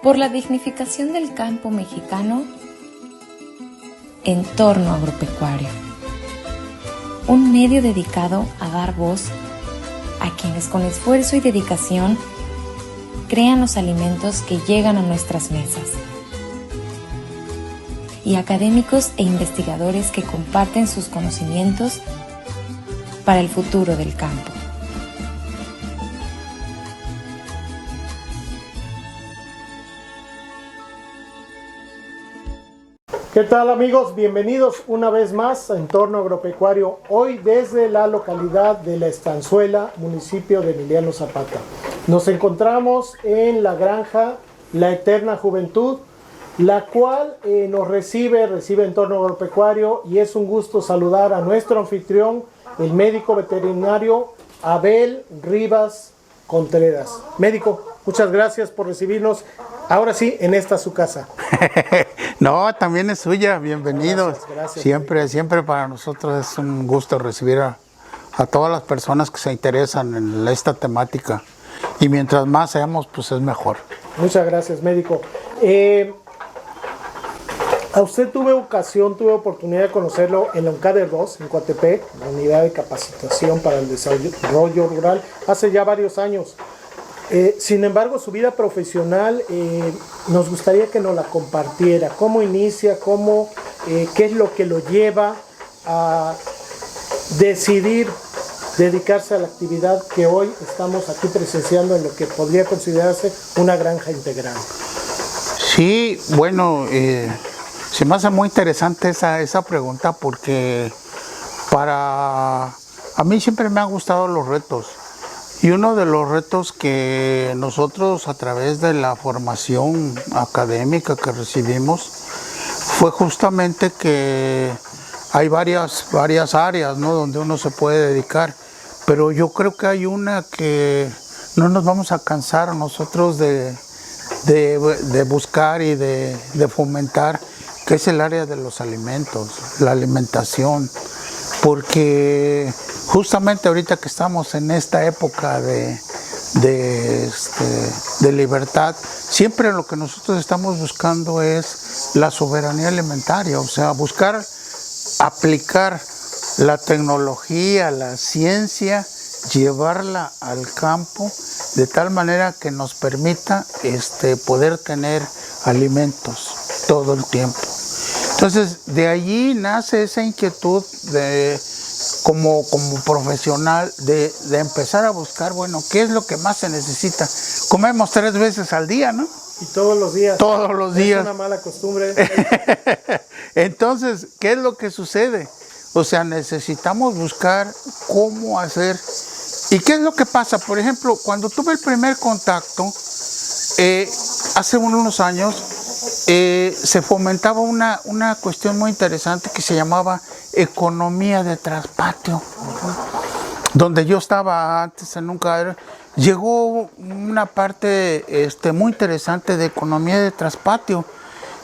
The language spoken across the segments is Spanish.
por la dignificación del campo mexicano, Entorno Agropecuario, un medio dedicado a dar voz a quienes con esfuerzo y dedicación crean los alimentos que llegan a nuestras mesas, y académicos e investigadores que comparten sus conocimientos para el futuro del campo. ¿Qué tal, amigos? Bienvenidos una vez más a Entorno Agropecuario, hoy desde la localidad de La Estanzuela, municipio de Emiliano Zapata. Nos encontramos en la granja La Eterna Juventud, la cual nos recibe Entorno Agropecuario, y es un gusto saludar a nuestro anfitrión, el médico veterinario Abel Rivas Contreras. Médico, muchas gracias por recibirnos, ahora sí, en esta su casa. No, también es suya, bienvenidos. Gracias, Siempre para nosotros es un gusto recibir a todas las personas que se interesan en esta temática. Y mientras más seamos, pues es mejor. Muchas gracias, médico. A usted tuve oportunidad de conocerlo en la UNCADER 2, en Coatepec, la unidad de capacitación para el desarrollo rural, hace ya varios años. Sin embargo, su vida profesional nos gustaría que nos la compartiera. ¿Cómo inicia? ¿Qué es lo que lo lleva a decidir dedicarse a la actividad que hoy estamos aquí presenciando en lo que podría considerarse una granja integral? Sí, bueno, se me hace muy interesante esa pregunta porque a mí siempre me han gustado los retos. Y uno de los retos que nosotros a través de la formación académica que recibimos fue justamente que hay varias áreas, ¿no?, donde uno se puede dedicar, pero yo creo que hay una que no nos vamos a cansar nosotros de buscar y de fomentar, que es el área de los alimentos, la alimentación, porque justamente ahorita que estamos en esta época de libertad, siempre lo que nosotros estamos buscando es la soberanía alimentaria, o sea, buscar aplicar la tecnología, la ciencia, llevarla al campo de tal manera que nos permita poder tener alimentos todo el tiempo. Entonces, de allí nace esa inquietud como profesional de empezar a buscar, bueno, ¿qué es lo que más se necesita? Comemos 3 veces al día, ¿no? Y todos los días. Todos los días. Es una mala costumbre. Entonces, ¿qué es lo que sucede? O sea, necesitamos buscar cómo hacer. ¿Y qué es lo que pasa? Por ejemplo, cuando tuve el primer contacto, hace unos años, se fomentaba una cuestión muy interesante que se llamaba economía de traspatio, donde yo estaba antes en un cadero. Llegó una parte muy interesante de economía de traspatio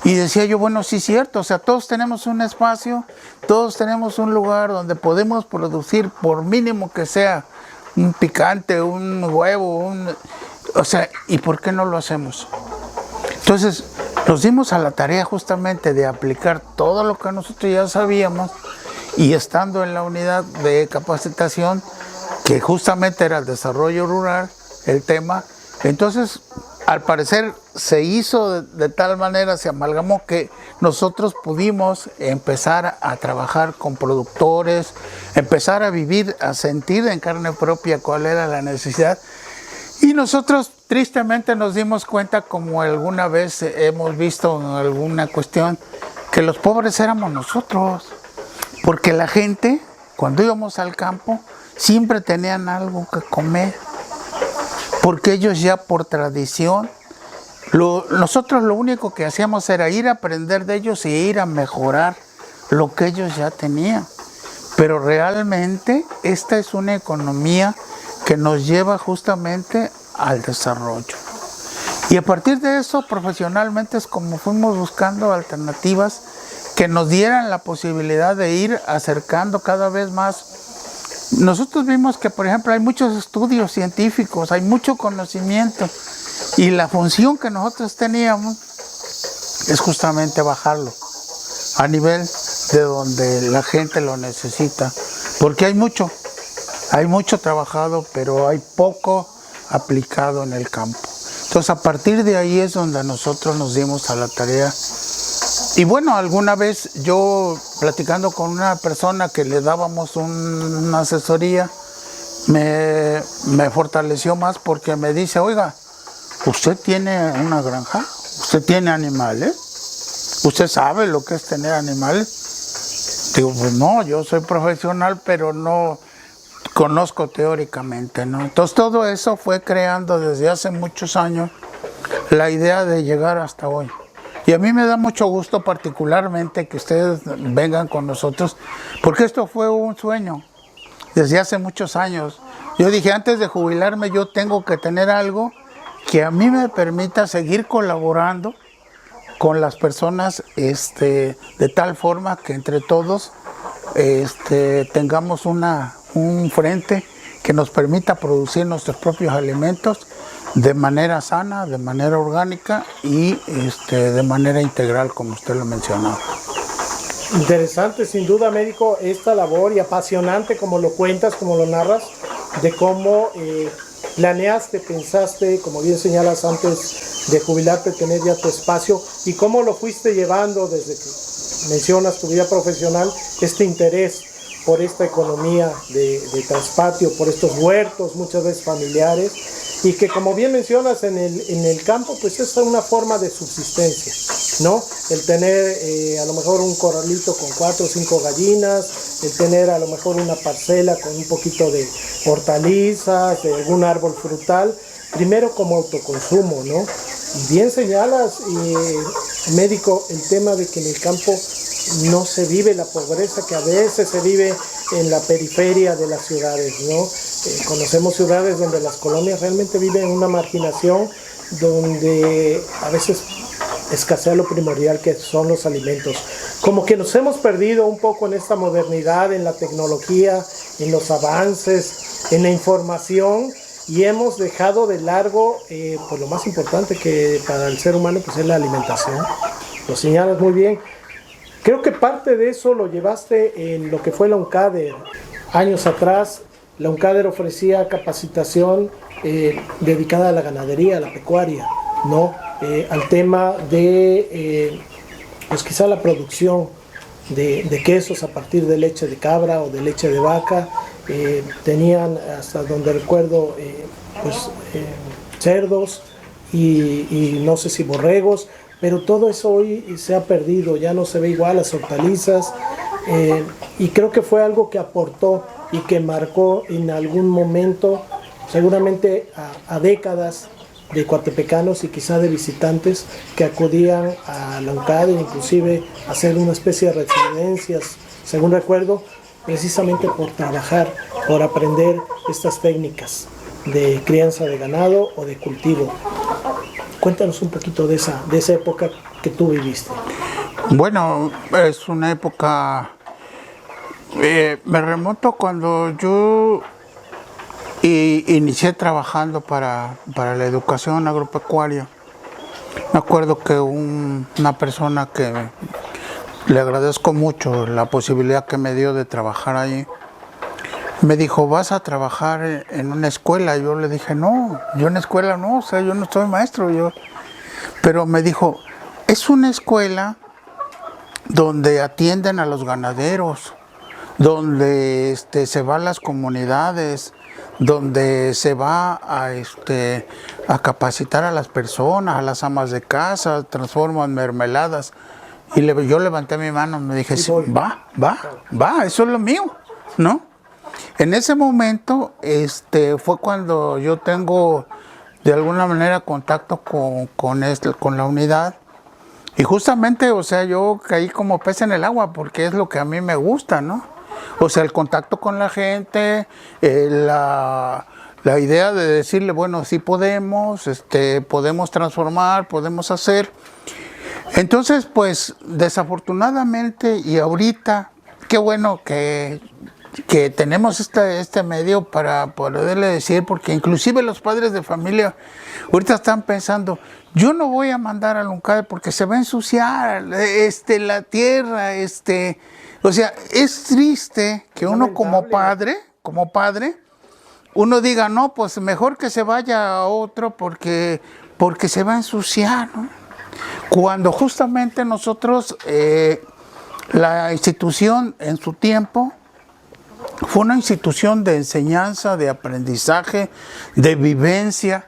y decía yo, bueno, sí es cierto, o sea, todos tenemos un espacio, todos tenemos un lugar donde podemos producir, por mínimo que sea, un picante, un huevo, o sea, ¿y por qué no lo hacemos? Entonces, nos dimos a la tarea justamente de aplicar todo lo que nosotros ya sabíamos, y estando en la unidad de capacitación, que justamente era el desarrollo rural, el tema, entonces al parecer se hizo de tal manera, se amalgamó, que nosotros pudimos empezar a trabajar con productores, empezar a vivir, a sentir en carne propia cuál era la necesidad. Y nosotros tristemente nos dimos cuenta, como alguna vez hemos visto en alguna cuestión, que los pobres éramos nosotros. Porque la gente, cuando íbamos al campo, siempre tenían algo que comer. Porque ellos ya por tradición, nosotros lo único que hacíamos era ir a aprender de ellos y ir a mejorar lo que ellos ya tenían. Pero realmente esta es una economía que nos lleva justamente al desarrollo. Y a partir de eso, profesionalmente, es como fuimos buscando alternativas que nos dieran la posibilidad de ir acercando cada vez más. Nosotros vimos que, por ejemplo, hay muchos estudios científicos, hay mucho conocimiento, Y la función que nosotros teníamos es justamente bajarlo a nivel de donde la gente lo necesita, porque hay mucho trabajado, pero hay poco aplicado en el campo. Entonces a partir de ahí es donde nosotros nos dimos a la tarea. Y bueno, alguna vez yo platicando con una persona que le dábamos una asesoría, me fortaleció más porque me dice, oiga, ¿usted tiene una granja? ¿Usted tiene animales? ¿Usted sabe lo que es tener animales? Digo, pues no, yo soy profesional, pero no conozco teóricamente, ¿no? Entonces todo eso fue creando desde hace muchos años la idea de llegar hasta hoy. Y a mí me da mucho gusto particularmente que ustedes vengan con nosotros, porque esto fue un sueño desde hace muchos años. Yo dije, antes de jubilarme yo tengo que tener algo que a mí me permita seguir colaborando con las personas de tal forma que entre todos tengamos un frente que nos permita producir nuestros propios alimentos de manera sana, de manera orgánica y de manera integral, como usted lo mencionaba. Interesante, sin duda, médico, esta labor, y apasionante como lo cuentas, como lo narras, de cómo planeaste, pensaste, como bien señalas, antes de jubilarte, tener ya tu espacio, y cómo lo fuiste llevando desde que mencionas tu vida profesional, este interés por esta economía de traspatio, por estos huertos muchas veces familiares, y que como bien mencionas en el campo, pues es una forma de subsistencia, ¿no? El tener a lo mejor un corralito con 4 o 5 gallinas, el tener a lo mejor una parcela con un poquito de hortalizas, de algún árbol frutal, primero como autoconsumo, ¿no? Y bien señalas, médico, el tema de que en el campo no se vive la pobreza que a veces se vive en la periferia de las ciudades, ¿no? Conocemos ciudades donde las colonias realmente viven una marginación, donde a veces escasea lo primordial que son los alimentos. Como que nos hemos perdido un poco en esta modernidad, en la tecnología, en los avances, en la información, y hemos dejado de largo pues lo más importante que para el ser humano, pues es la alimentación. Lo señalas muy bien. Creo que parte de eso lo llevaste en lo que fue la UNCADER. Años atrás, la UNCADER ofrecía capacitación dedicada a la ganadería, a la pecuaria, ¿no? Al tema de, pues quizá la producción de quesos a partir de leche de cabra o de leche de vaca. Tenían, hasta donde recuerdo, cerdos y no sé si borregos, pero todo eso hoy se ha perdido, ya no se ve igual, las hortalizas, y creo que fue algo que aportó y que marcó en algún momento, seguramente a décadas, de coatepecanos y quizá de visitantes que acudían a la UNCADER, inclusive a hacer una especie de residencias, según recuerdo, precisamente por trabajar, por aprender estas técnicas de crianza de ganado o de cultivo. Cuéntanos un poquito de esa época que tú viviste. Bueno, es una época, me remonto cuando yo inicié trabajando para la educación agropecuaria. Me acuerdo que una persona que le agradezco mucho la posibilidad que me dio de trabajar ahí, me dijo, ¿vas a trabajar en una escuela? Yo le dije, no, yo en escuela no, o sea, yo no soy maestro. Pero me dijo, es una escuela donde atienden a los ganaderos, donde se va a las comunidades, donde se va a capacitar a las personas, a las amas de casa, transforman mermeladas. Y yo levanté mi mano y me dije, sí, va, eso es lo mío, ¿no? En ese momento fue cuando yo tengo de alguna manera contacto con la unidad, y justamente, o sea, yo caí como pez en el agua porque es lo que a mí me gusta, ¿no? O sea, el contacto con la gente, la idea de decirle, bueno, sí podemos transformar, podemos hacer. Entonces, pues, desafortunadamente, y ahorita, qué bueno que que tenemos este medio para poderle decir, porque inclusive los padres de familia ahorita están pensando, yo no voy a mandar al UNCADE porque se va a ensuciar la tierra, o sea, es triste que uno como padre, uno diga, no, pues mejor que se vaya a otro porque se va a ensuciar, ¿no? Cuando justamente nosotros, la institución en su tiempo, fue una institución de enseñanza, de aprendizaje, de vivencia.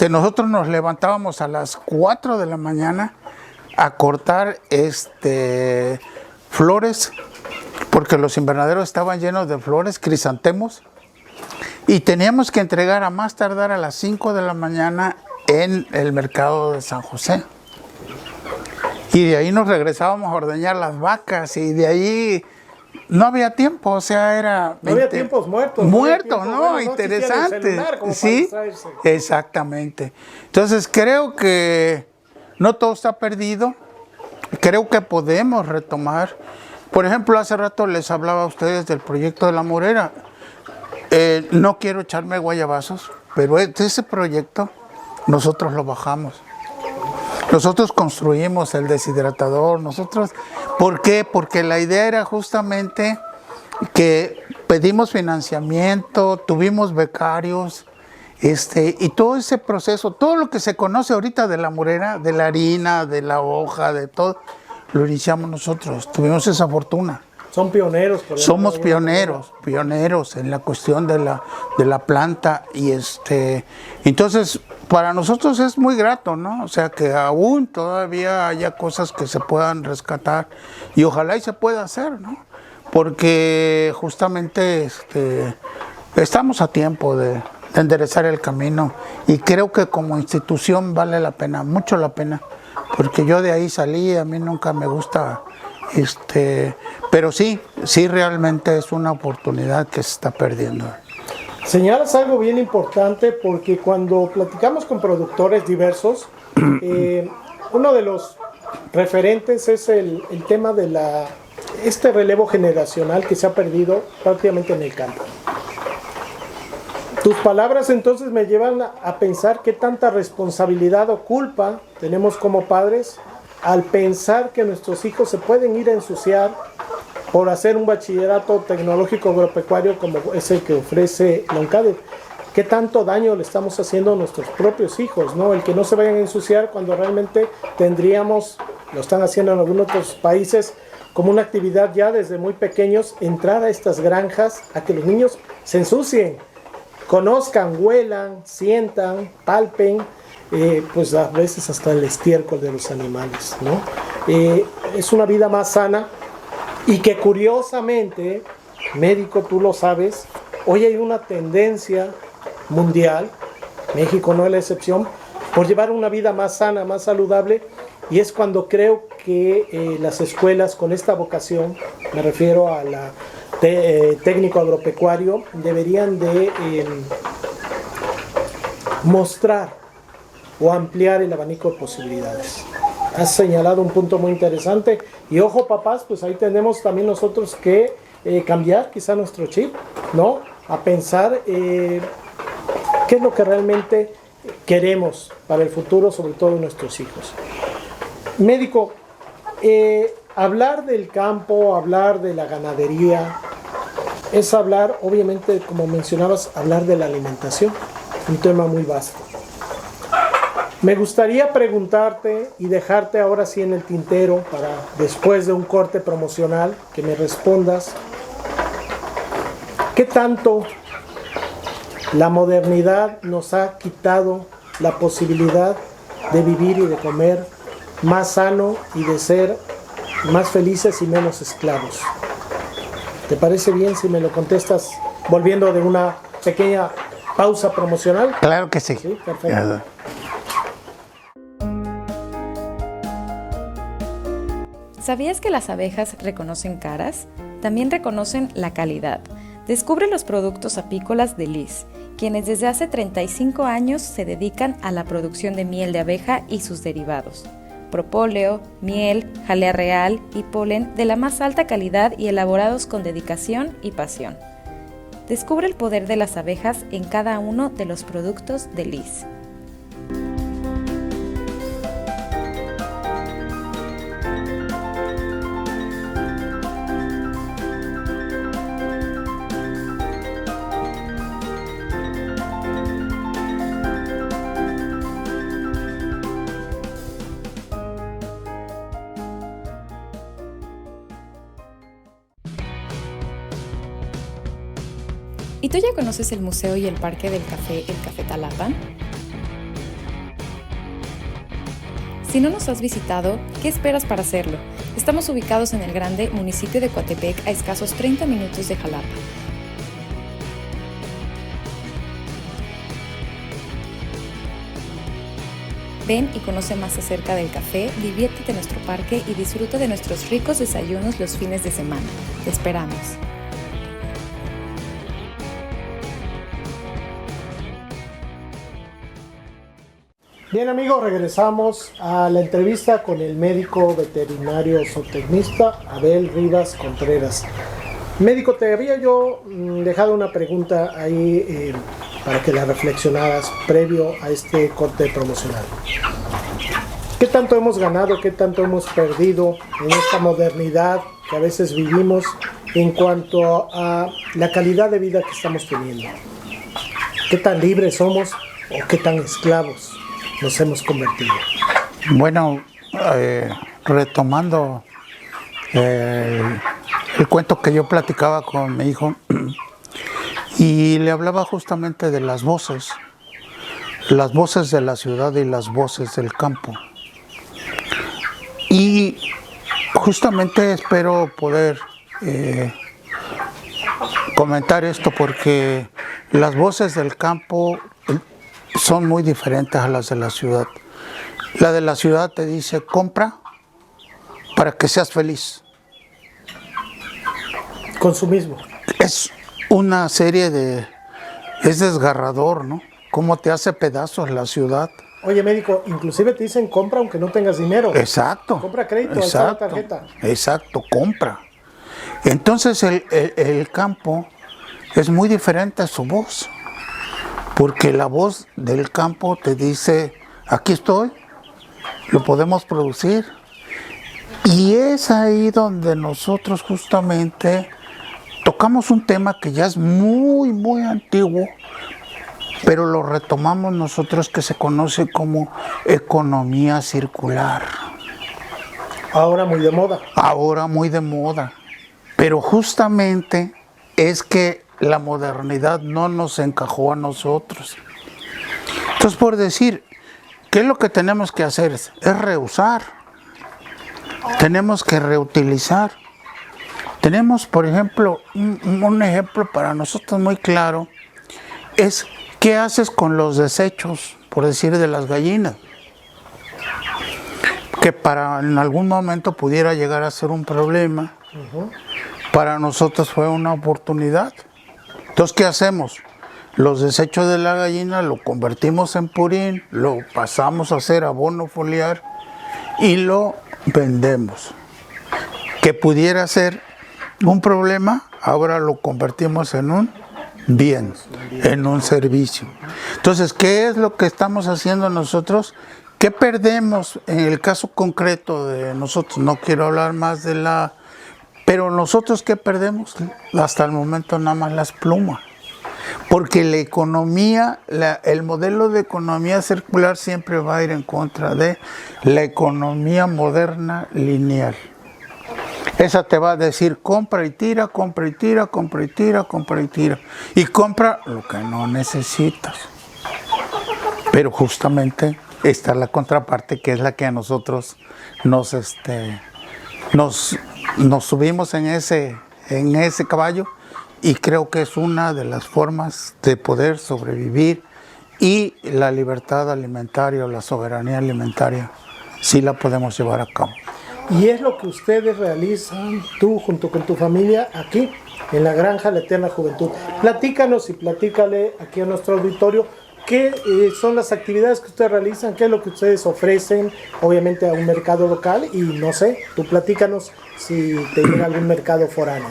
Nosotros nos levantábamos a las 4 de la mañana a cortar flores, porque los invernaderos estaban llenos de flores, crisantemos, y teníamos que entregar a más tardar a las 5 de la mañana en el mercado de San José. Y de ahí nos regresábamos a ordeñar las vacas, y de ahí no había tiempo, o sea, era... No había tiempos muertos. Muertos, ¿no? Bueno, interesante. Celular, sí, exactamente. Entonces creo que no todo está perdido, creo que podemos retomar. Por ejemplo, hace rato les hablaba a ustedes del proyecto de La Morera. No quiero echarme guayabazos, pero ese proyecto nosotros lo bajamos. Nosotros construimos el deshidratador, ¿por qué? Porque la idea era justamente que pedimos financiamiento, tuvimos becarios, y todo ese proceso, todo lo que se conoce ahorita de La Morera, de la harina, de la hoja, de todo, lo iniciamos nosotros, tuvimos esa fortuna. Son pioneros. Somos pioneros en la cuestión de la planta, y entonces para nosotros es muy grato, ¿no? O sea, que aún todavía haya cosas que se puedan rescatar, y ojalá y se pueda hacer, ¿no? Porque justamente estamos a tiempo de enderezar el camino, y creo que como institución vale la pena, mucho la pena, porque yo de ahí salí, a mí nunca me gusta, pero sí realmente es una oportunidad que se está perdiendo. Señalas algo bien importante, porque cuando platicamos con productores diversos, uno de los referentes es el tema de este relevo generacional que se ha perdido prácticamente en el campo. Tus palabras entonces me llevan a pensar qué tanta responsabilidad o culpa tenemos como padres al pensar que nuestros hijos se pueden ir a ensuciar por hacer un bachillerato tecnológico agropecuario como es el que ofrece la UNCADE. ¿Qué tanto daño le estamos haciendo a nuestros propios hijos, ¿no? El que no se vayan a ensuciar cuando realmente tendríamos, lo están haciendo en algunos otros países, como una actividad ya desde muy pequeños, entrar a estas granjas a que los niños se ensucien, conozcan, huelan, sientan, palpen, pues a veces hasta el estiércol de los animales, ¿no? Es una vida más sana, y que curiosamente, médico, tú lo sabes, hoy hay una tendencia mundial, México no es la excepción, por llevar una vida más sana, más saludable, y es cuando creo que las escuelas con esta vocación, me refiero a la técnico agropecuario, deberían de mostrar o ampliar el abanico de posibilidades. Has señalado un punto muy interesante, y ojo papás, pues ahí tenemos también nosotros que cambiar quizá nuestro chip, ¿no? A pensar qué es lo que realmente queremos para el futuro, sobre todo nuestros hijos. Médico, hablar del campo, hablar de la ganadería, es hablar, obviamente, como mencionabas, hablar de la alimentación, un tema muy vasto. Me gustaría preguntarte y dejarte ahora sí en el tintero para después de un corte promocional que me respondas, ¿qué tanto la modernidad nos ha quitado la posibilidad de vivir y de comer más sano y de ser más felices y menos esclavos? ¿Te parece bien si me lo contestas volviendo de una pequeña pausa promocional? Claro que sí. Sí, perfecto. ¿Sabías que las abejas reconocen caras? También reconocen la calidad. Descubre los productos apícolas de Liz, quienes desde hace 35 años se dedican a la producción de miel de abeja y sus derivados. propóleo, miel, jalea real y polen de la más alta calidad y elaborados con dedicación y pasión. Descubre el poder de las abejas en cada uno de los productos de Liz. ¿Y tú ya conoces el museo y el parque del café, el Café Talapan? Si no nos has visitado, ¿qué esperas para hacerlo? Estamos ubicados en el grande municipio de Coatepec, a escasos 30 minutos de Jalapa. Ven y conoce más acerca del café, diviértete en nuestro parque y disfruta de nuestros ricos desayunos los fines de semana. Te esperamos. Bien amigos, regresamos a la entrevista con el médico veterinario zootecnista Abel Rivas Contreras. Médico, te había yo dejado una pregunta ahí para que la reflexionaras previo a este corte promocional. ¿Qué tanto hemos ganado, qué tanto hemos perdido en esta modernidad que a veces vivimos en cuanto a la calidad de vida que estamos teniendo? ¿Qué tan libres somos o qué tan esclavos nos hemos convertido? Bueno, retomando el cuento que yo platicaba con mi hijo y le hablaba justamente de las voces de la ciudad y las voces del campo. Y justamente espero poder comentar esto porque las voces del campo son muy diferentes a las de la ciudad. La de la ciudad te dice compra para que seas feliz. Consumismo. Es una serie de... es desgarrador, ¿no? Cómo te hace pedazos la ciudad. Oye médico, inclusive te dicen compra aunque no tengas dinero. Exacto. Compra crédito, alza la tarjeta. Exacto, compra. Entonces el campo es muy diferente a su voz. Porque la voz del campo te dice, aquí estoy, lo podemos producir. Y es ahí donde nosotros justamente tocamos un tema que ya es muy, muy antiguo, pero lo retomamos nosotros, que se conoce como economía circular. Ahora muy de moda. Ahora muy de moda. Pero justamente es que la modernidad no nos encajó a nosotros. Entonces, por decir, ¿qué es lo que tenemos que hacer? Es reusar. Tenemos que reutilizar. Tenemos, por ejemplo, un ejemplo para nosotros muy claro, es ¿qué haces con los desechos, por decir, de las gallinas? Que para en algún momento pudiera llegar a ser un problema. Para nosotros fue una oportunidad. Entonces, ¿qué hacemos? Los desechos de la gallina lo convertimos en purín, lo pasamos a hacer abono foliar y lo vendemos. Que pudiera ser un problema, ahora lo convertimos en un bien, en un servicio. Entonces, ¿qué es lo que estamos haciendo nosotros? ¿Qué perdemos en el caso concreto de nosotros? No quiero hablar más de la... Pero nosotros, ¿qué perdemos? Hasta el momento nada más las plumas. Porque la economía, el modelo de economía circular siempre va a ir en contra de la economía moderna lineal. Esa te va a decir compra y tira, compra y tira, compra y tira, compra y tira. Y compra lo que no necesitas. Pero justamente está la contraparte, que es la que a nosotros nos subimos en ese caballo, y creo que es una de las formas de poder sobrevivir, y la libertad alimentaria o la soberanía alimentaria sí la podemos llevar a cabo. Y es lo que ustedes realizan, tú junto con tu familia, aquí en la Granja La Eterna Juventud. Platícanos y platícale aquí a nuestro auditorio ¿qué son las actividades que ustedes realizan? ¿Qué es lo que ustedes ofrecen? Obviamente a un mercado local y no sé, tú platícanos si te llega algún mercado foráneo.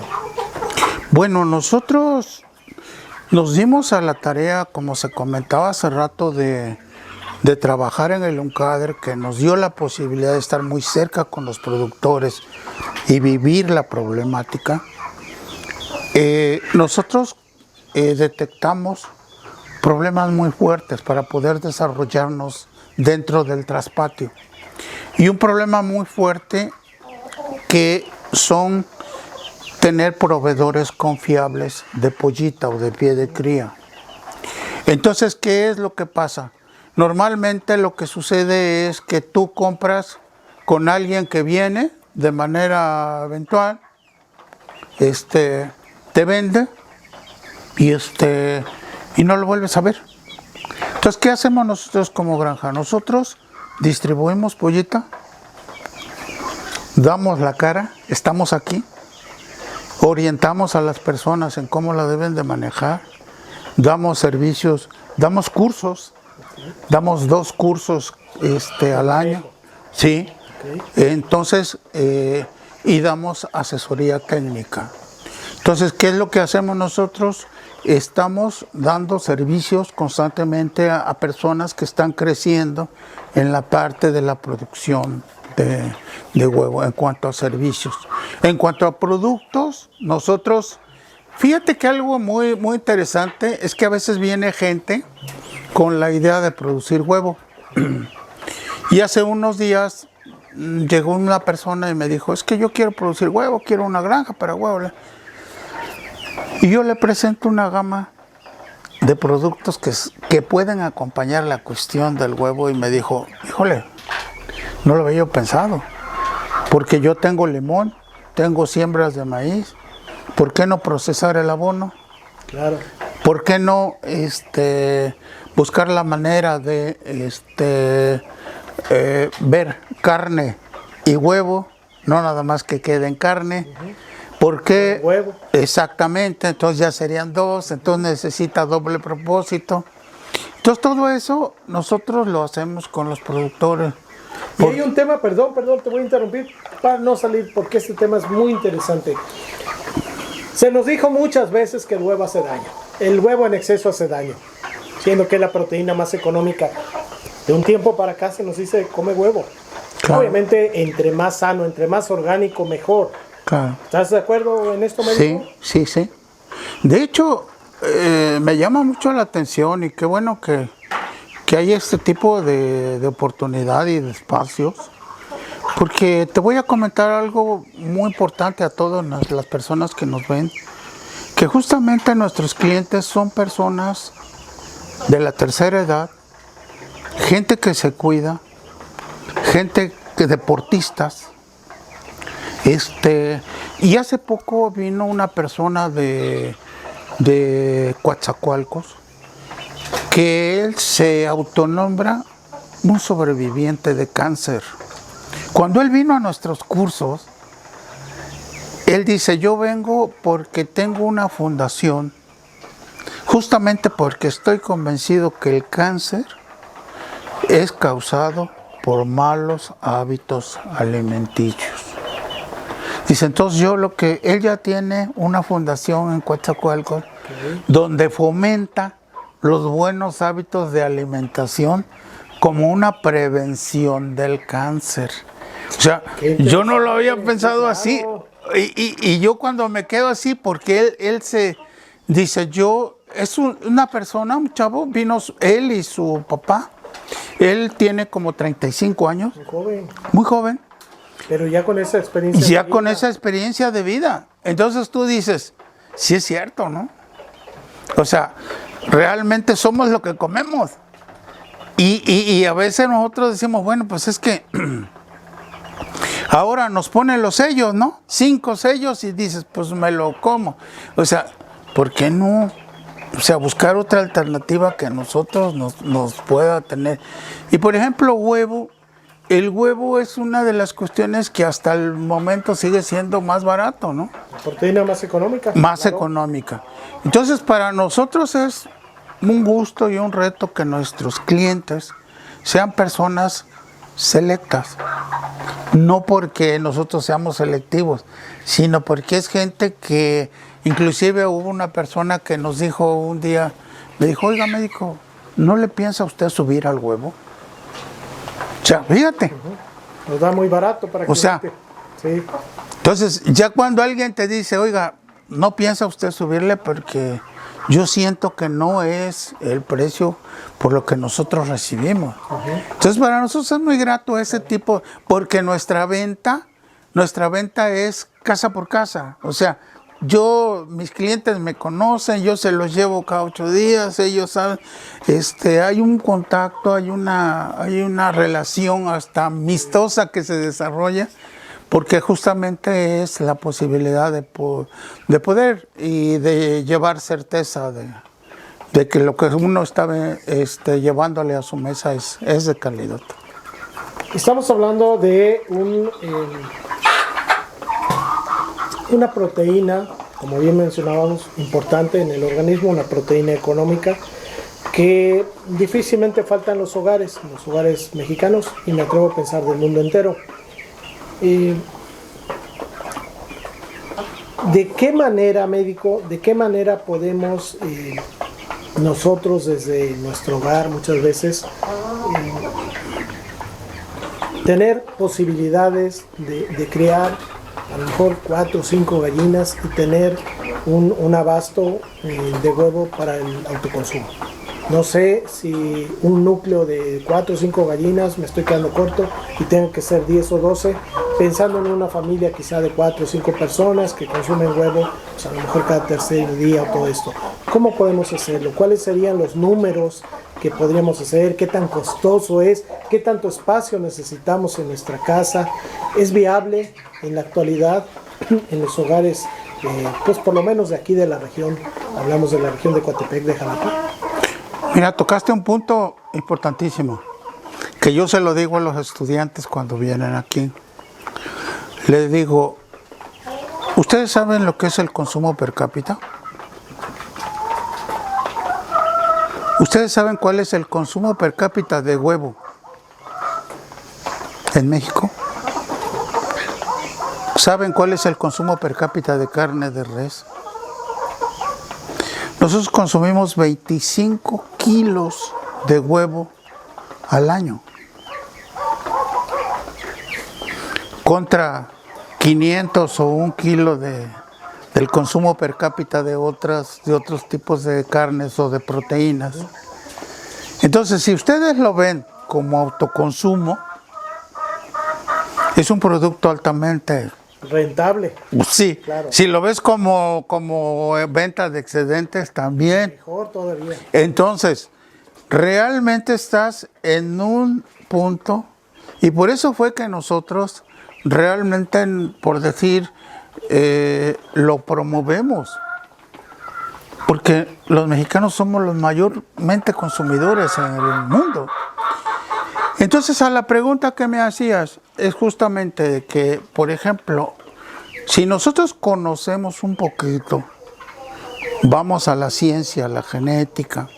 Bueno, nosotros nos dimos a la tarea, como se comentaba hace rato, de trabajar en el UNCADR, que nos dio la posibilidad de estar muy cerca con los productores y vivir la problemática. Nosotros detectamos problemas muy fuertes para poder desarrollarnos dentro del traspatio. Y un problema muy fuerte que son tener proveedores confiables de pollita o de pie de cría. Entonces, ¿qué es lo que pasa? Normalmente lo que sucede es que tú compras con alguien que viene de manera eventual, te vende y no lo vuelves a ver. Entonces, ¿qué hacemos nosotros como granja? Nosotros distribuimos pollita, damos la cara, estamos aquí, orientamos a las personas en cómo la deben de manejar, damos servicios, damos cursos, damos 2 cursos al año, sí, entonces, y damos asesoría técnica. Entonces, ¿qué es lo que hacemos nosotros? Estamos dando servicios constantemente a personas que están creciendo en la parte de la producción de huevo, en cuanto a servicios. En cuanto a productos, nosotros, fíjate que algo muy, muy interesante es que a veces viene gente con la idea de producir huevo. Y hace unos días llegó una persona y me dijo, es que yo quiero producir huevo, quiero una granja para huevo. Y yo le presento una gama de productos que pueden acompañar la cuestión del huevo y me dijo, híjole, no lo había yo pensado, porque yo tengo limón, tengo siembras de maíz, ¿por qué no procesar el abono? Claro. ¿Por qué no buscar la manera de ver carne y huevo, no nada más que quede en carne? ¿Por qué? Huevo. Exactamente, entonces ya serían 2, entonces necesita doble propósito. Entonces todo eso nosotros lo hacemos con los productores. Y hay un tema, perdón, te voy a interrumpir para no salir porque este tema es muy interesante. Se nos dijo muchas veces que el huevo hace daño. El huevo en exceso hace daño, siendo que es la proteína más económica. De un tiempo para acá se nos dice come huevo. Claro. Obviamente entre más sano, entre más orgánico, mejor. Claro. ¿Estás de acuerdo en esto, médico? Sí. De hecho, me llama mucho la atención y qué bueno que hay este tipo de oportunidad y de espacios, porque te voy a comentar algo muy importante a todas las personas que nos ven, que justamente nuestros clientes son personas de la tercera edad, gente que se cuida, gente deportistas. Y hace poco vino una persona de Coatzacoalcos que él se autonombra un sobreviviente de cáncer. Cuando él vino a nuestros cursos, él dice, yo vengo porque tengo una fundación, justamente porque estoy convencido que el cáncer es causado por malos hábitos alimenticios. Dice, entonces él ya tiene una fundación en Coatzacoalcos donde fomenta los buenos hábitos de alimentación como una prevención del cáncer. O sea, yo no lo había pensado así. Y yo cuando me quedo así, porque él se dice, es una persona, un chavo, vino él y su papá. Él tiene como 35 años. Muy joven. Pero ya con esa experiencia ya con esa experiencia de vida. Entonces tú dices, sí es cierto, ¿no? O sea, realmente somos lo que comemos. Y a veces nosotros decimos, bueno, pues es que ahora nos ponen los sellos, ¿no? 5 sellos y dices, pues me lo como. O sea, ¿por qué no? O sea, buscar otra alternativa que a nosotros nos pueda tener. Y por ejemplo, el huevo es una de las cuestiones que hasta el momento sigue siendo más barato, ¿no? La proteína más económica. Más económica. Entonces, para nosotros es un gusto y un reto que nuestros clientes sean personas selectas. No porque nosotros seamos selectivos, sino porque es gente que, inclusive hubo una persona que nos dijo un día, me dijo, oiga médico, ¿no le piensa usted subir al huevo? O sea, fíjate. Nos da muy barato para que... O sea, sí. Entonces, ya cuando alguien te dice, oiga, no piensa usted subirle porque yo siento que no es el precio por lo que nosotros recibimos. Entonces, para nosotros es muy grato ese tipo, porque nuestra venta es casa por casa. O sea, mis clientes me conocen, yo se los llevo cada 8 días, ellos saben, hay un contacto, hay una relación hasta amistosa que se desarrolla, porque justamente es la posibilidad de poder y de llevar certeza de que lo que uno está llevándole a su mesa es de calidad. Estamos hablando de una proteína, como bien mencionábamos, importante en el organismo, una proteína económica que difícilmente falta en los hogares mexicanos y me atrevo a pensar del mundo entero. ¿De qué manera, médico, podemos nosotros desde nuestro hogar muchas veces tener posibilidades de crear a lo mejor 4 o 5 gallinas y tener un abasto de huevo para el autoconsumo? No sé si un núcleo de 4 o 5 gallinas me estoy quedando corto y tengo que ser 10 o 12, pensando en una familia quizá de 4 o 5 personas que consumen huevo, pues a lo mejor cada tercer día o todo esto. ¿Cómo podemos hacerlo? ¿Cuáles serían los números que podríamos hacer? ¿Qué tan costoso es? ¿Qué tanto espacio necesitamos en nuestra casa? ¿Es viable en la actualidad en los hogares, pues por lo menos de aquí de la región? Hablamos de la región de Coatepec, de Jalapa. Mira, tocaste un punto importantísimo, que yo se lo digo a los estudiantes cuando vienen aquí. Les digo, ¿ustedes saben lo que es el consumo per cápita? ¿Ustedes saben cuál es el consumo per cápita de huevo en México? ¿Saben cuál es el consumo per cápita de carne de res? Nosotros consumimos 25 kilos de huevo al año, contra 500 o 1 kilo del consumo per cápita de otros tipos de carnes o de proteínas. Entonces, si ustedes lo ven como autoconsumo, es un producto altamente rentable. Sí, claro. Si lo ves como venta de excedentes también. Mejor todavía. Entonces, realmente estás en un punto, y por eso fue que nosotros realmente, por decir, lo promovemos. Porque los mexicanos somos los mayormente consumidores en el mundo. Entonces, a la pregunta que me hacías es justamente de que, por ejemplo, si nosotros conocemos un poquito, vamos a la ciencia, a la genética,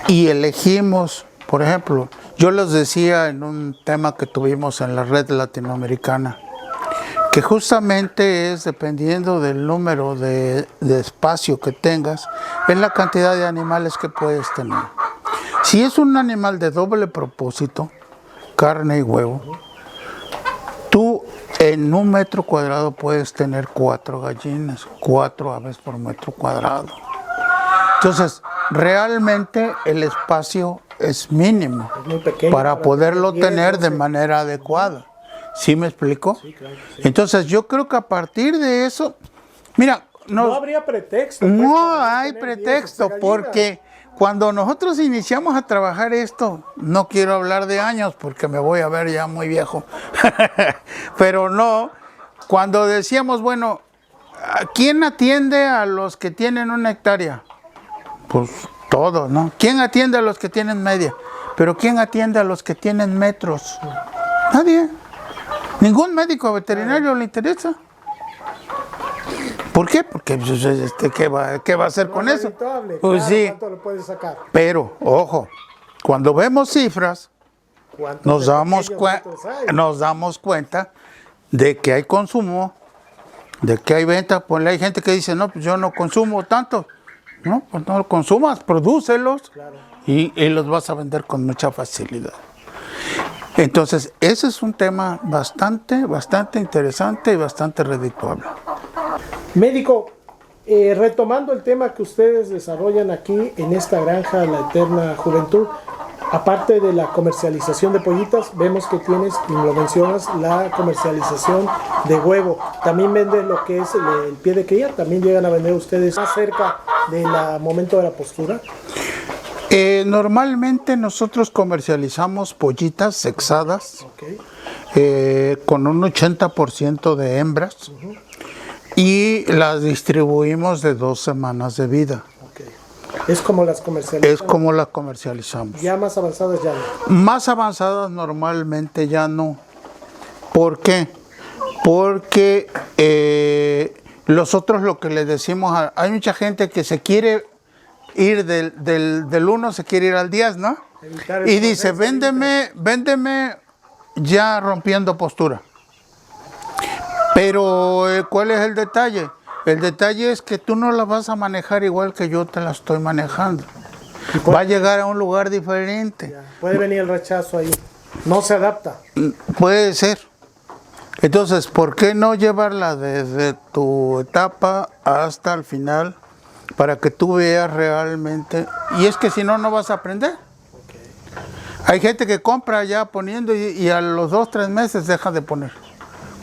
y elegimos, por ejemplo, yo les decía en un tema que tuvimos en la red latinoamericana, que justamente es dependiendo del número de espacio que tengas, es la cantidad de animales que puedes tener. Si es un animal de doble propósito, carne y huevo, tú en 1 metro cuadrado puedes tener 4 gallinas, 4 aves por metro cuadrado. Entonces, realmente el espacio es mínimo, es muy pequeño para poderlo tener de manera adecuada. ¿Sí me explico? Sí, claro, sí. Entonces, yo creo que a partir de eso, mira, no habría pretexto. No hay pretexto, porque cuando nosotros iniciamos a trabajar esto, no quiero hablar de años porque me voy a ver ya muy viejo, pero no, cuando decíamos, bueno, ¿quién atiende a los que tienen 1 hectárea? Pues todos, ¿no? ¿Quién atiende a los que tienen media? Pero ¿quién atiende a los que tienen metros? Nadie. Ningún médico veterinario le interesa. ¿Por qué? Porque ¿qué va a hacer con eso? Pues claro, sí. ¿cuánto le puede sacar? Pero, ojo, cuando vemos cifras, nos damos cuenta de que hay consumo, de que hay venta. Pues hay gente que dice, no, pues yo no consumo tanto. No, pues no lo consumas, prodúcelos, Claro. y los vas a vender con mucha facilidad. Entonces, ese es un tema bastante interesante y bastante redituable. Médico, retomando el tema que ustedes desarrollan aquí en esta granja La Eterna Juventud, aparte de la comercialización de pollitas, vemos que tienes, y lo mencionas, la comercialización de huevo. También vendes lo que es el pie de cría, también llegan a vender ustedes más cerca del momento de la postura. Normalmente nosotros comercializamos pollitas sexadas, con un 80% de hembras, y las distribuimos de 2 semanas de vida. Es como las comercializamos. Es como las comercializamos. Ya más avanzadas ya no. Más avanzadas normalmente ya no. ¿Por qué? Porque nosotros lo que le decimos, hay mucha gente que se quiere ir del 1, se quiere ir al 10, ¿no? Y dice, véndeme ya rompiendo postura. Pero ¿cuál es el detalle? El detalle es que tú no la vas a manejar igual que yo te la estoy manejando. Va a llegar a un lugar diferente. Ya, puede venir el rechazo ahí. No se adapta. Puede ser. Entonces, ¿por qué no llevarla desde tu etapa hasta el final para que tú veas realmente? Y es que si no, no vas a aprender. Hay gente que compra ya poniendo y a los 2, 3 meses deja de poner.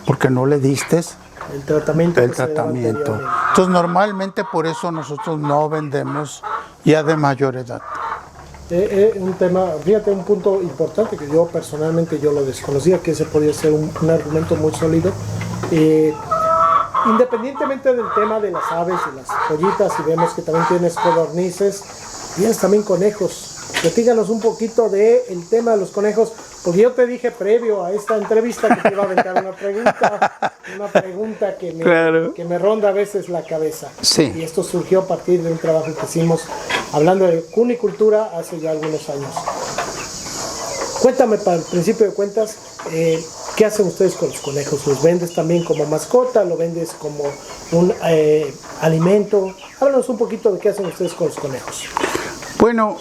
Porque no le diste el tratamiento. Entonces, normalmente por eso nosotros no vendemos ya de mayor edad. Un tema, fíjate, un punto importante que yo personalmente yo lo desconocía, que ese podía ser un argumento muy sólido. Independientemente del tema de las aves y las pollitas, y vemos que también tienes codornices, tienes también conejos. Platícanos un poquito del tema de los conejos, porque yo te dije previo a esta entrevista que te iba a aventar una pregunta que me ronda a veces la cabeza. Sí. Y esto surgió a partir de un trabajo que hicimos hablando de cunicultura hace ya algunos años. Cuéntame, para el principio de cuentas, ¿qué hacen ustedes con los conejos? ¿Los vendes también como mascota? ¿Lo vendes como un alimento? Háblanos un poquito de qué hacen ustedes con los conejos. Bueno,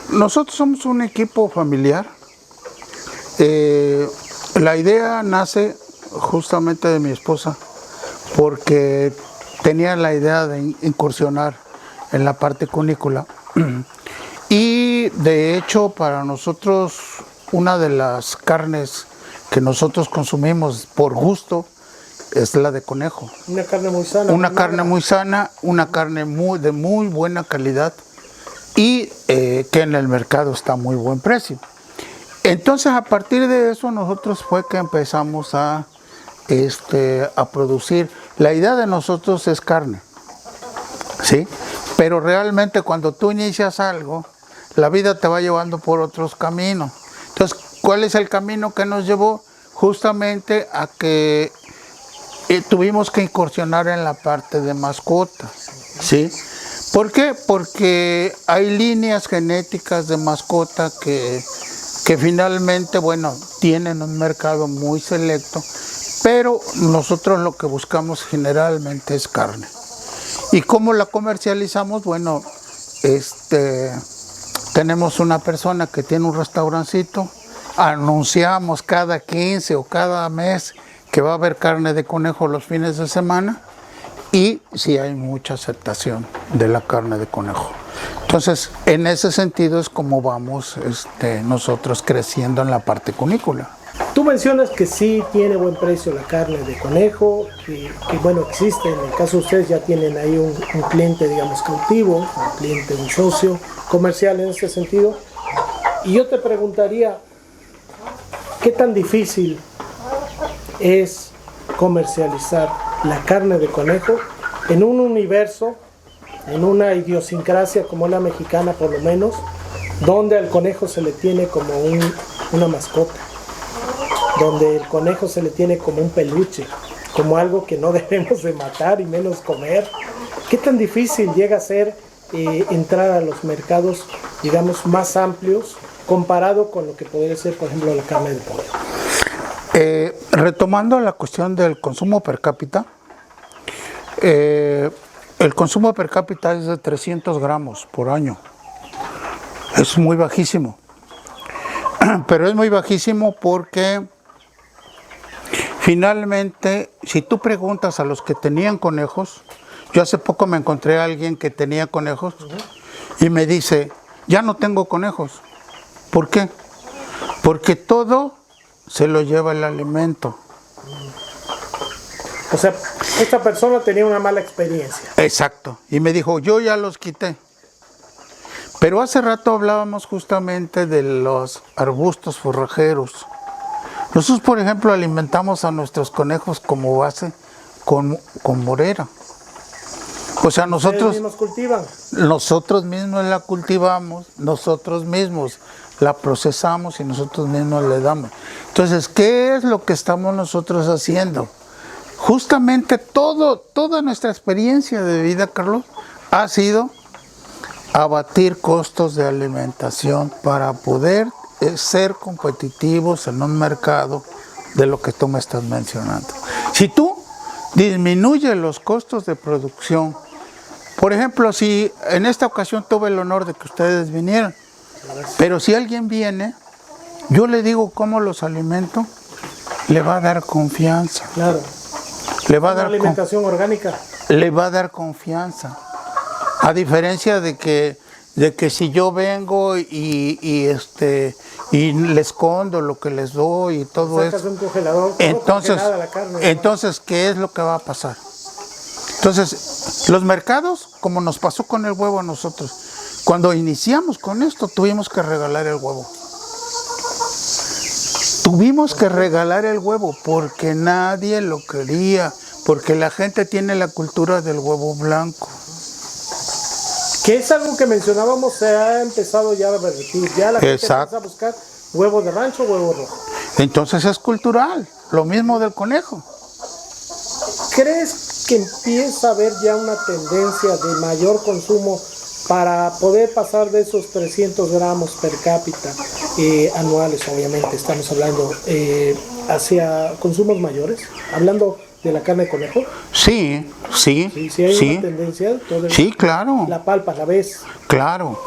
nosotros somos un equipo familiar. La idea nace justamente de mi esposa, porque tenía la idea de incursionar en la parte cunícola. Y de hecho, para nosotros, una de las carnes que nosotros consumimos por gusto es la de conejo. Una carne muy sana. Una carne muy sana, una carne de muy buena calidad, y que en el mercado está a muy buen precio. Entonces, a partir de eso, nosotros fue que empezamos a producir. La idea de nosotros es carne, ¿sí? Pero realmente cuando tú inicias algo, la vida te va llevando por otros caminos. Entonces, ¿cuál es el camino que nos llevó? Justamente a que tuvimos que incursionar en la parte de mascotas, ¿sí? ¿Por qué? Porque hay líneas genéticas de mascota que finalmente, bueno, tienen un mercado muy selecto, pero nosotros lo que buscamos generalmente es carne. ¿Y cómo la comercializamos? Bueno, tenemos una persona que tiene un restaurancito, anunciamos cada 15 o cada mes que va a haber carne de conejo los fines de semana, y sí hay mucha aceptación de la carne de conejo. Entonces, en ese sentido es como vamos nosotros creciendo en la parte cunícola. Tú mencionas que sí tiene buen precio la carne de conejo, que bueno, existe, en el caso de ustedes ya tienen ahí un cliente, digamos, cautivo, un cliente, un socio comercial en ese sentido. Y yo te preguntaría, ¿qué tan difícil es comercializar la carne de conejo en un universo, en una idiosincrasia como la mexicana por lo menos, donde al conejo se le tiene como una mascota, donde el conejo se le tiene como un peluche, como algo que no debemos de matar y menos comer. ¿Qué tan difícil llega a ser entrar a los mercados, digamos, más amplios comparado con lo que podría ser, por ejemplo, la carne de pollo? Retomando la cuestión del consumo per cápita, el consumo per cápita es de 300 gramos por año. Es muy bajísimo. Pero es muy bajísimo porque finalmente, si tú preguntas a los que tenían conejos, yo hace poco me encontré a alguien que tenía conejos y me dice, ya no tengo conejos. ¿Por qué? Porque todo se lo lleva el alimento. O sea, esta persona tenía una mala experiencia. Exacto. Y me dijo, yo ya los quité. Pero hace rato hablábamos justamente de los arbustos forrajeros. Nosotros, por ejemplo, alimentamos a nuestros conejos como base con morera. O sea, nosotros mismos la cultivamos, nosotros mismos la procesamos y nosotros mismos le damos. Entonces, ¿qué es lo que estamos nosotros haciendo? Justamente toda nuestra experiencia de vida, Carlos, ha sido abatir costos de alimentación para poder ser competitivos en un mercado de lo que tú me estás mencionando. Si tú disminuyes los costos de producción, por ejemplo, si en esta ocasión tuve el honor de que ustedes vinieran, pero si alguien viene, yo le digo cómo los alimento, le va a dar confianza. Claro. Le va a dar alimentación orgánica. Le va a dar confianza. A diferencia de que si yo vengo y le escondo lo que les doy y todo eso. Un congelador, entonces, ¿qué es lo que va a pasar? Entonces, los mercados, como nos pasó con el huevo a nosotros, cuando iniciamos con esto, tuvimos que regalar el huevo. Tuvimos que regalar el huevo porque nadie lo quería, porque la gente tiene la cultura del huevo blanco. Que es algo que mencionábamos, se ha empezado ya a revertir. Ya la gente empieza a buscar huevo de rancho, huevo rojo. Entonces es cultural, lo mismo del conejo. ¿Crees que empieza a haber ya una tendencia de mayor consumo para poder pasar de esos 300 gramos per cápita anuales, obviamente, estamos hablando, hacia consumos mayores? Hablando de la carne de conejo. Sí. Sí, hay una tendencia. Sí, claro. La palpa, la ves. Claro.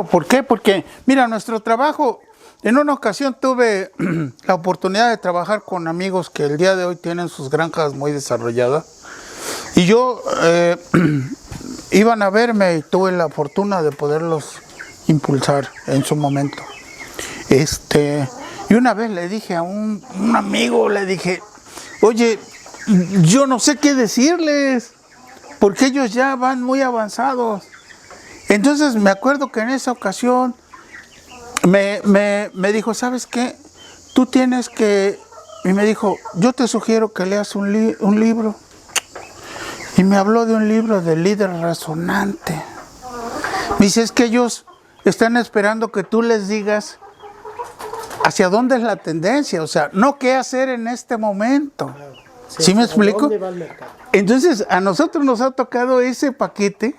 ¿Por qué? Porque, mira, nuestro trabajo, en una ocasión tuve la oportunidad de trabajar con amigos que el día de hoy tienen sus granjas muy desarrolladas. Y yo, iban a verme y tuve la fortuna de poderlos impulsar en su momento. Y una vez le dije a un amigo, le dije, oye, yo no sé qué decirles, porque ellos ya van muy avanzados. Entonces me acuerdo que en esa ocasión me dijo, ¿sabes qué? Tú tienes que... Y me dijo, yo te sugiero que leas un libro. Y me habló de un libro de líder razonante. Me dice, es que ellos están esperando que tú les digas hacia dónde es la tendencia, o sea, no qué hacer en este momento. ¿Sí me explico? Entonces, a nosotros nos ha tocado ese paquete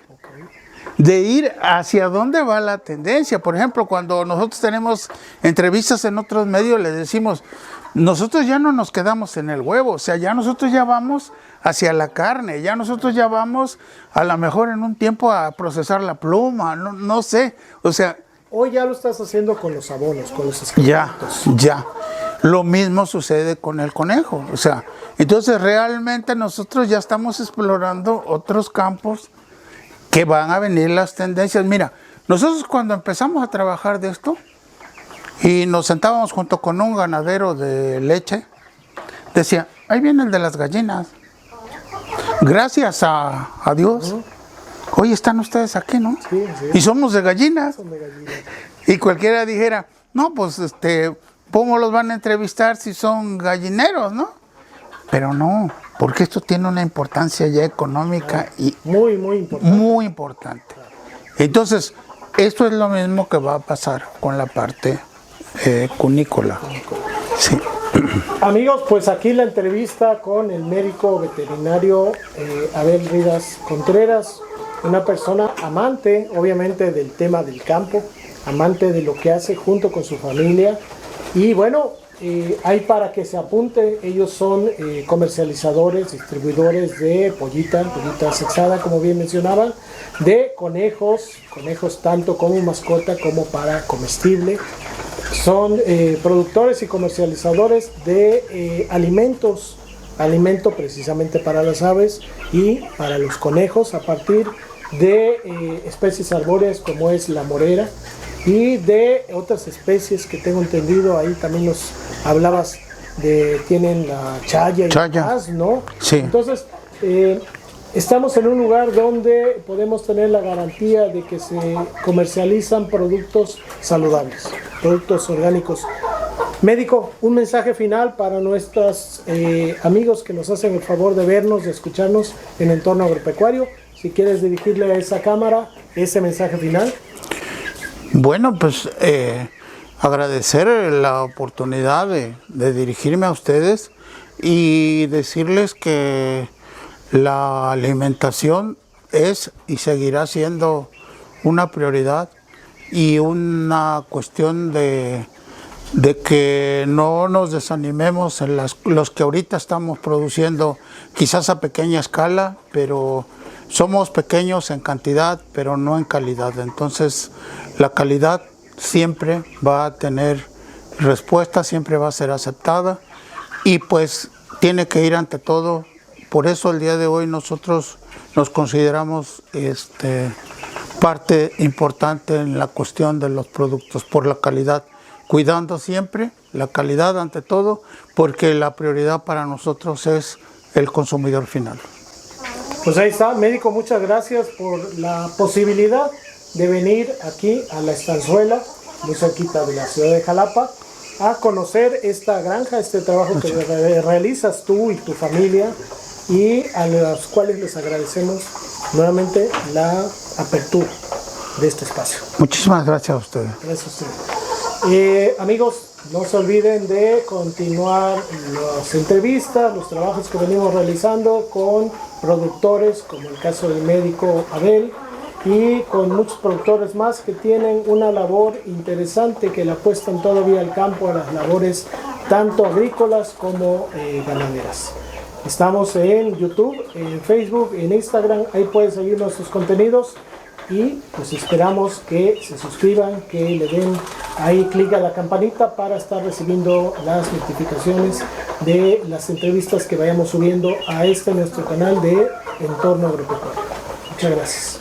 de ir hacia dónde va la tendencia. Por ejemplo, cuando nosotros tenemos entrevistas en otros medios, les decimos, nosotros ya no nos quedamos en el huevo, o sea, ya nosotros ya vamos hacia la carne, ya nosotros ya vamos a lo mejor en un tiempo a procesar la pluma, no sé, o sea... Hoy ya lo estás haciendo con los abonos, con los excrementos. Ya. Lo mismo sucede con el conejo, o sea, entonces realmente nosotros ya estamos explorando otros campos que van a venir las tendencias. Mira, nosotros cuando empezamos a trabajar de esto y nos sentábamos junto con un ganadero de leche, decía, ahí viene el de las gallinas. Gracias a Dios. Hoy están ustedes aquí, ¿no? Sí. Y somos de gallinas. Son de gallinas. Y cualquiera dijera, no, pues ¿cómo los van a entrevistar si son gallineros, no? Pero no, porque esto tiene una importancia ya económica y muy importante. Muy importante. Entonces, esto es lo mismo que va a pasar con la parte cunícola. Sí. Amigos, pues aquí la entrevista con el médico veterinario Abel Rivas Contreras, una persona amante, obviamente, del tema del campo, amante de lo que hace junto con su familia. Y bueno, hay para que se apunte, ellos son comercializadores, distribuidores de pollita sexada, como bien mencionaban, de conejos tanto como mascota como para comestible. Son productores y comercializadores de alimento precisamente para las aves y para los conejos a partir de especies arbóreas como es la morera y de otras especies que tengo entendido, ahí también nos hablabas de, tienen la chaya y demás, ¿no? Sí. Entonces, estamos en un lugar donde podemos tener la garantía de que se comercializan productos saludables, productos orgánicos. Médico, un mensaje final para nuestros amigos que nos hacen el favor de vernos, de escucharnos en Entorno Agropecuario. Si quieres dirigirle a esa cámara ese mensaje final. Bueno, pues agradecer la oportunidad de dirigirme a ustedes y decirles que la alimentación es y seguirá siendo una prioridad y una cuestión de que no nos desanimemos en los que ahorita estamos produciendo, quizás a pequeña escala, pero somos pequeños en cantidad, pero no en calidad. Entonces, la calidad siempre va a tener respuesta, siempre va a ser aceptada y pues tiene que ir ante todo. Por eso el día de hoy nosotros nos consideramos parte importante en la cuestión de los productos por la calidad, cuidando siempre la calidad ante todo, porque la prioridad para nosotros es el consumidor final. Pues ahí está, médico, muchas gracias por la posibilidad de venir aquí a la Estanzuela, muy cerquita de la ciudad de Jalapa, a conocer esta granja, este trabajo que realizas tú y tu familia, y a los cuales les agradecemos nuevamente la apertura de este espacio. Muchísimas gracias a ustedes. Gracias a ustedes. Amigos, no se olviden de continuar las entrevistas, los trabajos que venimos realizando con productores, como el caso del médico Abel, y con muchos productores más que tienen una labor interesante, que le apuestan todavía al campo, a las labores tanto agrícolas como ganaderas. Estamos en YouTube, en Facebook, en Instagram, ahí pueden seguir nuestros contenidos y pues esperamos que se suscriban, que le den ahí clic a la campanita para estar recibiendo las notificaciones de las entrevistas que vayamos subiendo a nuestro canal de Entorno Agropecuario. Muchas gracias.